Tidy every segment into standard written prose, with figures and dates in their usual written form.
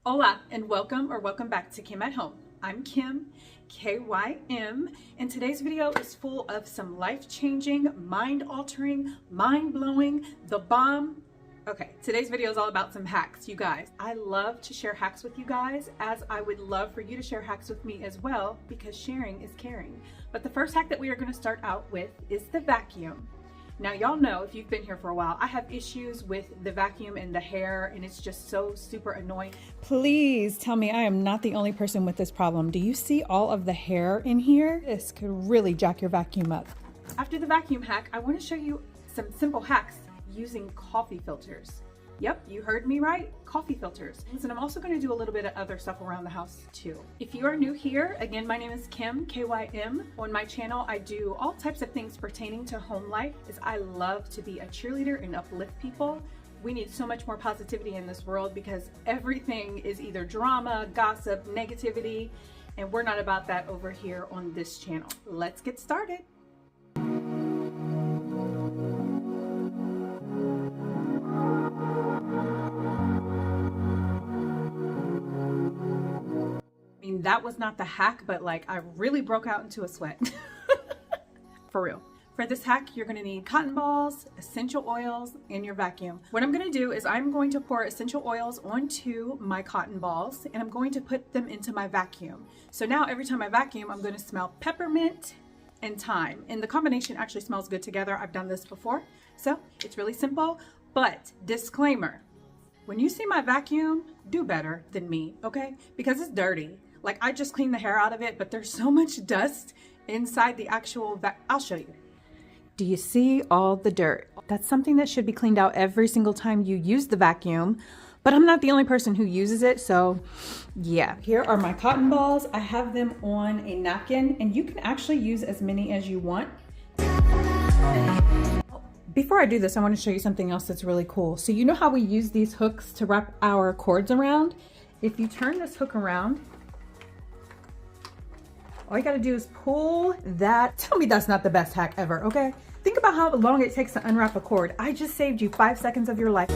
Hola and welcome back to Kim at Home. I'm Kim, K-Y-M, and today's video is full of some life-changing, mind-altering, mind-blowing, the bomb. Okay, today's video is all about some hacks, you guys. I love to share hacks with you guys, as I would love for you to share hacks with me as well, because sharing is caring. But the first hack that we are going to start out with is the vacuum. Now, y'all know, if you've been here for a while, I have issues with the vacuum and the hair, and it's just so super annoying. Please tell me I am not the only person with this problem. Do you see all of the hair in here? This could really jack your vacuum up. After the vacuum hack, I want to show you some simple hacks using coffee filters. Yep, you heard me right, coffee filters. And I'm also going to do a little bit of other stuff around the house too. If you are new here, again, my name is Kim, K-Y-M. On my channel, I do all types of things pertaining to home life, as I love to be a cheerleader and uplift people. We need so much more positivity in this world because everything is either drama, gossip, negativity, and we're not about that over here on this channel. Let's get started. That was not the hack, but like I really broke out into a sweat. For real. For this hack, you're gonna need cotton balls, essential oils, and your vacuum. What I'm gonna do is I'm going to pour essential oils onto my cotton balls, and I'm going to put them into my vacuum. So now every time I vacuum, I'm gonna smell peppermint and thyme. And the combination actually smells good together. I've done this before. So it's really simple, but disclaimer, when you see my vacuum, do better than me, okay? Because it's dirty. Like, I just cleaned the hair out of it, but there's so much dust inside the actual I'll show you. Do you see all the dirt? That's something that should be cleaned out every single time you use the vacuum, but I'm not the only person who uses it, so yeah. Here are my cotton balls. I have them on a napkin, and you can actually use as many as you want. Before I do this, I want to show you something else that's really cool. So you know how we use these hooks to wrap our cords around? If you turn this hook around, all you gotta do is pull that. Tell me that's not the best hack ever, okay? Think about how long it takes to unwrap a cord. I just saved you 5 seconds of your life.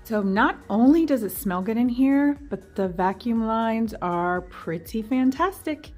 So not only does it smell good in here, but the vacuum lines are pretty fantastic.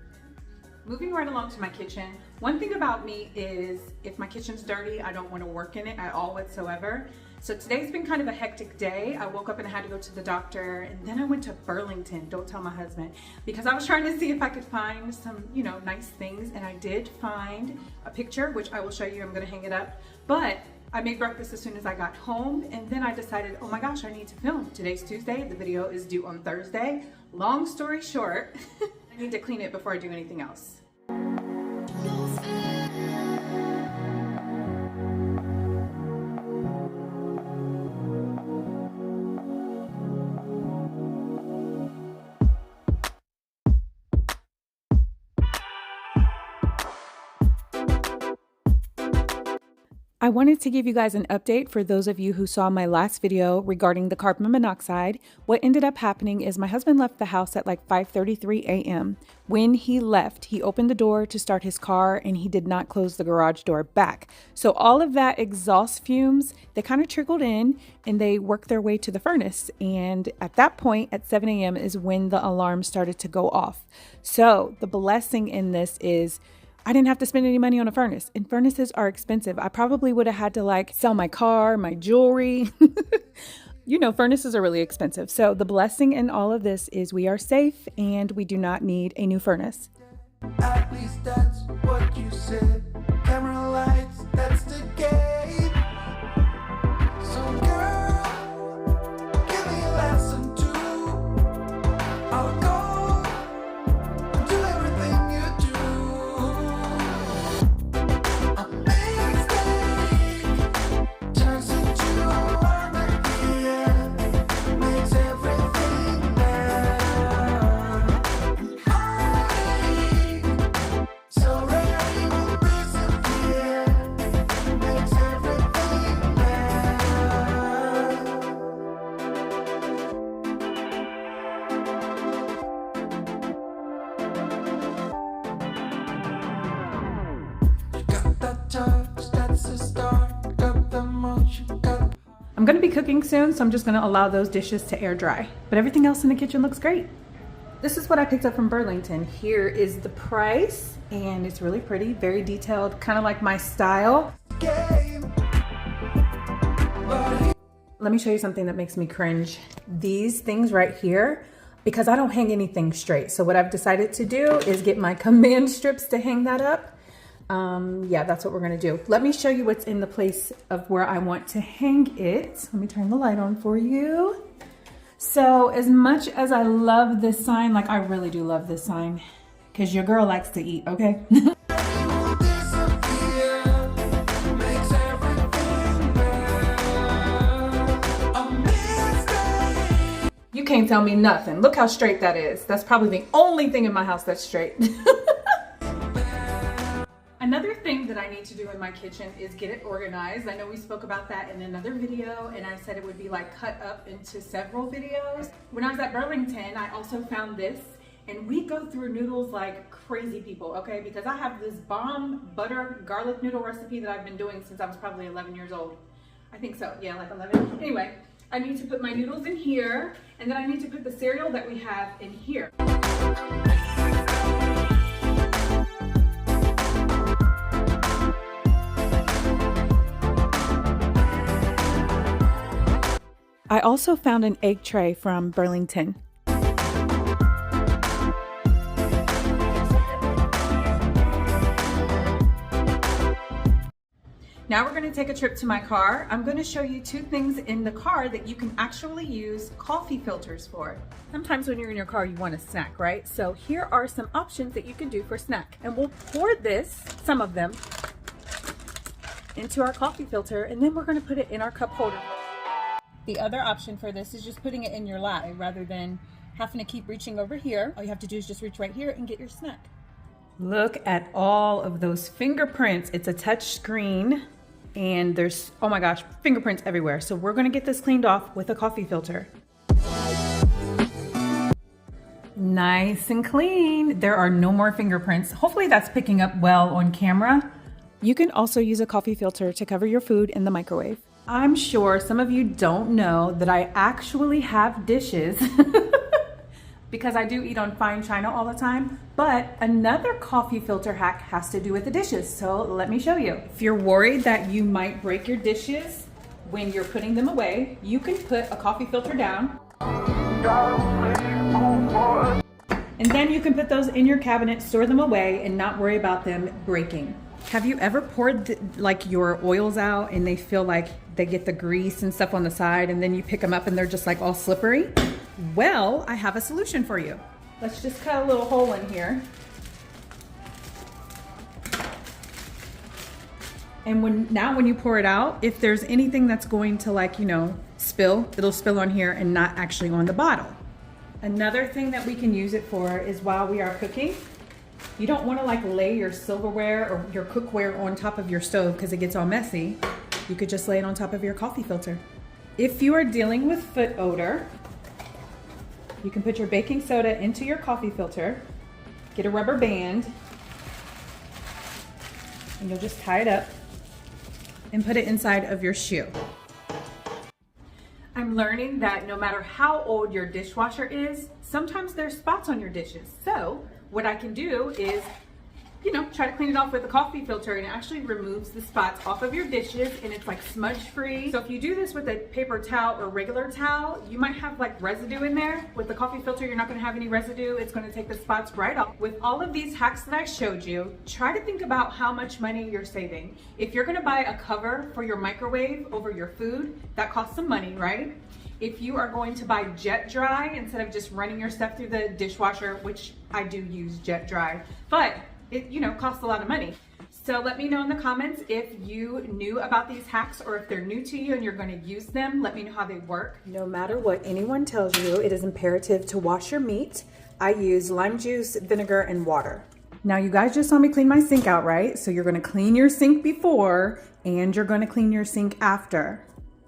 Moving right along to my kitchen. One thing about me is if my kitchen's dirty, I don't want to work in it at all whatsoever. So today's been kind of a hectic day. I woke up and I had to go to the doctor, and then I went to Burlington, don't tell my husband, because I was trying to see if I could find some, nice things, and I did find a picture, which I will show you. I'm gonna hang it up. But I made breakfast as soon as I got home, and then I decided, oh my gosh, I need to film. Today's Tuesday, the video is due on Thursday. Long story short, I need to clean it before I do anything else. I wanted to give you guys an update for those of you who saw my last video regarding the carbon monoxide. What ended up happening is my husband left the house at like 5:33 a.m. When he left, he opened the door to start his car, and he did not close the garage door back. So all of that exhaust fumes, they kind of trickled in and they worked their way to the furnace. And at that point, at 7 a.m. is when the alarm started to go off. So the blessing in this is I didn't have to spend any money on a furnace, and furnaces are expensive. I probably would have had to like sell my car, my jewelry. Furnaces are really expensive. So the blessing in all of this is we are safe and we do not need a new furnace. At least that's what you said. Camera lights, that's the game. So girl, give me a lesson too. I'll go. So ready will bring I'm gonna be cooking soon, so I'm just gonna allow those dishes to air dry. But everything else in the kitchen looks great. This is what I picked up from Burlington. Here is the price, and it's really pretty, very detailed, kind of like my style. Let me show you something that makes me cringe. These things right here, because I don't hang anything straight. So what I've decided to do is get my command strips to hang that up. Yeah, that's what we're gonna do. Let me show you what's in the place of where I want to hang it. Let me turn the light on for you. So as much as I love this sign, like I really do love this sign, because your girl likes to eat, okay? You can't tell me nothing. Look how straight that is. That's probably the only thing in my house that's straight. Another thing that I need to do in my kitchen is get it organized. I know we spoke about that in another video, and I said it would be like cut up into several videos. When I was at Burlington, I also found this, and we go through noodles like crazy people, okay? Because I have this bomb butter garlic noodle recipe that I've been doing since I was probably 11 years old. I think so, yeah, like 11. Anyway, I need to put my noodles in here, and then I need to put the cereal that we have in here. I also found an egg tray from Burlington. Now we're going to take a trip to my car. I'm going to show you two things in the car that you can actually use coffee filters for. Sometimes when you're in your car, you want a snack, right? So here are some options that you can do for snack. And we'll pour this, some of them, into our coffee filter, and then we're going to put it in our cup holder. The other option for this is just putting it in your lap rather than having to keep reaching over here. All you have to do is just reach right here and get your snack. Look at all of those fingerprints. It's a touch screen and there's, oh my gosh, fingerprints everywhere. So we're gonna get this cleaned off with a coffee filter. Nice and clean. There are no more fingerprints. Hopefully that's picking up well on camera. You can also use a coffee filter to cover your food in the microwave. I'm sure some of you don't know that I actually have dishes because I do eat on fine china all the time, but another coffee filter hack has to do with the dishes. So let me show you. If you're worried that you might break your dishes when you're putting them away, you can put a coffee filter down. And then you can put those in your cabinet, store them away, and not worry about them breaking. Have you ever poured like your oils out and they feel like they get the grease and stuff on the side, and then you pick them up and they're just like all slippery? Well, I have a solution for you. Let's just cut a little hole in here. And when you pour it out, if there's anything that's going to like, you know, spill, it'll spill on here and not actually on the bottle. Another thing that we can use it for is while we are cooking, you don't want to like lay your silverware or your cookware on top of your stove because it gets all messy. You could just lay it on top of your coffee filter. If you are dealing with foot odor, you can put your baking soda into your coffee filter, get a rubber band, and you'll just tie it up and put it inside of your shoe. I'm learning that no matter how old your dishwasher is, sometimes there's spots on your dishes. So what I can do is, you know, try to clean it off with a coffee filter, and it actually removes the spots off of your dishes, and it's like smudge free. So if you do this with a paper towel or regular towel, you might have like residue in there. With the coffee filter, you're not gonna have any residue. It's gonna take the spots right off. With all of these hacks that I showed you, try to think about how much money you're saving. If you're gonna buy a cover for your microwave over your food, that costs some money, right? If you are going to buy jet dry instead of just running your stuff through the dishwasher, which I do use jet dry, but it, you know, costs a lot of money. So let me know in the comments if you knew about these hacks or if they're new to you and you're going to use them. Let me know how they work. No matter what anyone tells you, it is imperative to wash your meat. I use lime juice, vinegar, and water. Now you guys just saw me clean my sink out, right? So you're going to clean your sink before and you're going to clean your sink after.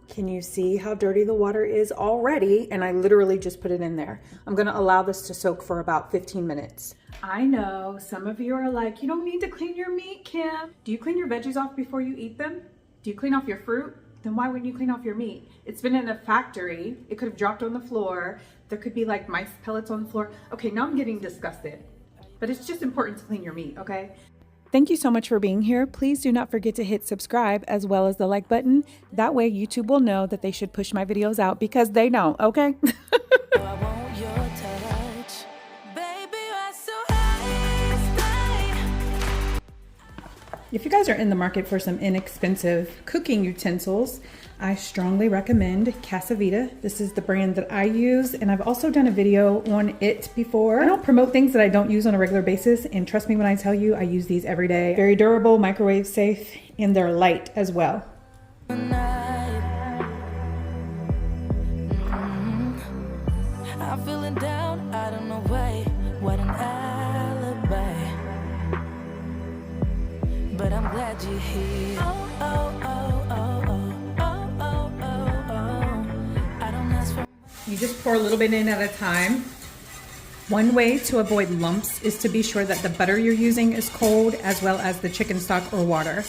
Can you see how dirty the water is already? And I literally just put it in there. I'm gonna allow this to soak for about 15 minutes. I know some of you are like, you don't need to clean your meat, Kim. Do you clean your veggies off before you eat them? Do you clean off your fruit? then why wouldn't you clean off your meat? It's been in a factory. It could have dropped on the floor. There could be like mice pellets on the floor. Okay, now I'm getting disgusted. But it's just important to clean your meat, okay? Thank you so much for being here. Please do not forget to hit subscribe as well as the like button. That way YouTube will know that they should push my videos out because they don't, okay? If you guys are in the market for some inexpensive cooking utensils, I strongly recommend CasaVida. This is the brand that I use, and I've also done a video on it before. I don't promote things that I don't use on a regular basis, and trust me when I tell you, I use these every day. Very durable, microwave safe, and they're light as well. I'm feeling down, I don't know why. What an alibi. But I'm glad you're here. Oh, oh, oh, oh, oh, oh, oh, oh, oh. I don't ask for. You just pour a little bit in at a time. One way to avoid lumps is to be sure that the butter you're using is cold, as well as the chicken stock or water.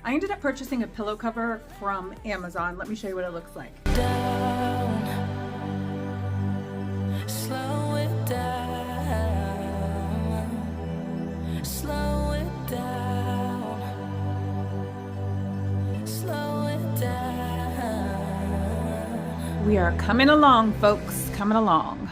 I ended up purchasing a pillow cover from Amazon. Let me show you what it looks like. Slow it down. Slow it down. Slow it down. We are coming along, folks, coming along.